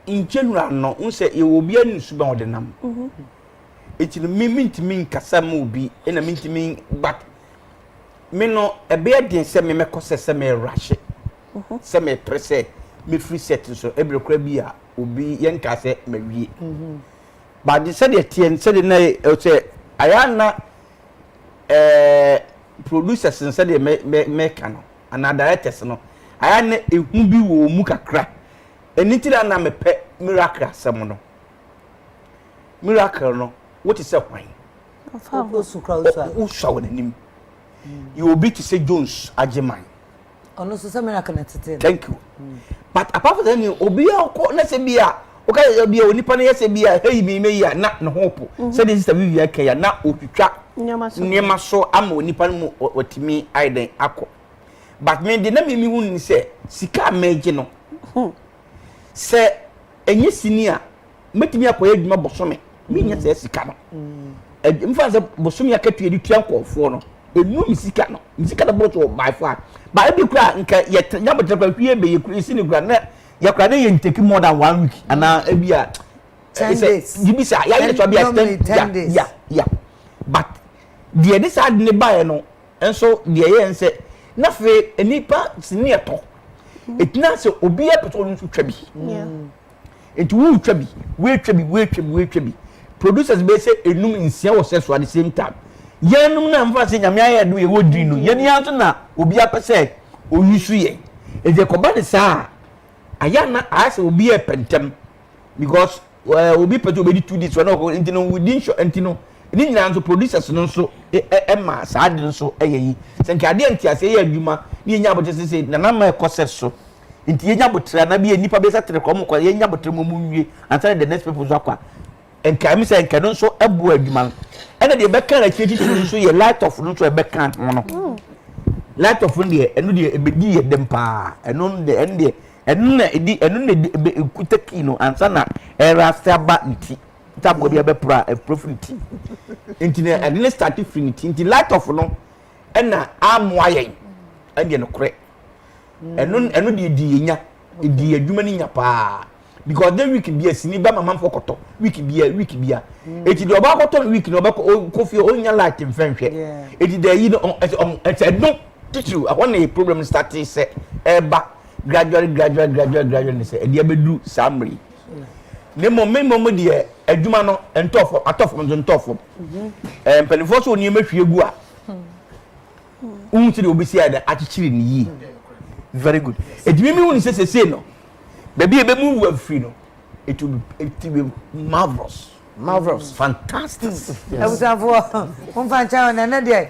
in general no unse ye obi anu suba odenam eti no mintimi nkasa ma obi na mintimi but me no ebe den se me mekose se me rush se me presse me free set so ebre kra bi a obi yenka se mawie but the said the tien said na say ayana producers said the make no and directors no ayana ehu bi wo mu kakra enitira na me pe miracle asem no miracle no what is that wine o so nanim you will be to say Jones Ajeman ono so say miracle na tete thank you but apart from that obi akọ na se bia o ka bia onipa na yese bia hey me ya na no hopo say this sister we ya ya na otwitwa nyema so ama onipa no otimi aiden akọ but me de na me hu ni say sika meje no se enye sinia metimi akoya adwuma bosome me nya se sika no mfa se bosome akatue di tuan kofo no enu misika no boto by far ba ebi kura nka ye nyabotre kwa hwie be ye kura isi ni kura na ye kura na ye take more than 1 week ana ebi a 10 days gibisa ya ye to be 10 days yeah but the this had ne buy no enso the ye ense na fe enipa sini eto etina se obi e peto nsu twa bi etu wu twa bi we twa bi producers be say enum nsia wo se so at the same time yanum na mfa se nyame aye do ye wodi no ye ni anto na obi apese oyusu ye eje koba de sa ayana ase obi e pentem because obi peto obi 2 days no intino within show intino ni nyina nso producers no nso ma sa de nso eyeyi se nka de antiase ye adwuma ni nya bote se na na ma ekose so nti ye nya botre na bi enipa be sa tere ko mo ko ye nya botre mo nwie ansa the next people zo akwa enka mi se enka no nso ebu adwuma ena de be kan akiti nso ye light of nso e be kan no light of ndie enu de ebedi ye dem pa enu de ende enu na kutaki no ansa na era saba nti tabo de be pra profit nti na ene start free nti light of no ena amoayen ende no kore enu de di nya di adwuma ni nya pa because the week bia sini ba mama fokoto week bia eti de oba koto week no ba kofi onya light mfenhwe eti de yi no no titu ahon na problem start say eba gradually ni say e de abedu samri ne mo de adwuma no entofo atofo ntofo penifo so oni emahwie gu a unti de obisi ada achichiri ni yi very good edimi mi woni say no baby ebe move free no it will be marvelous fantastic I was avo on fan channel na de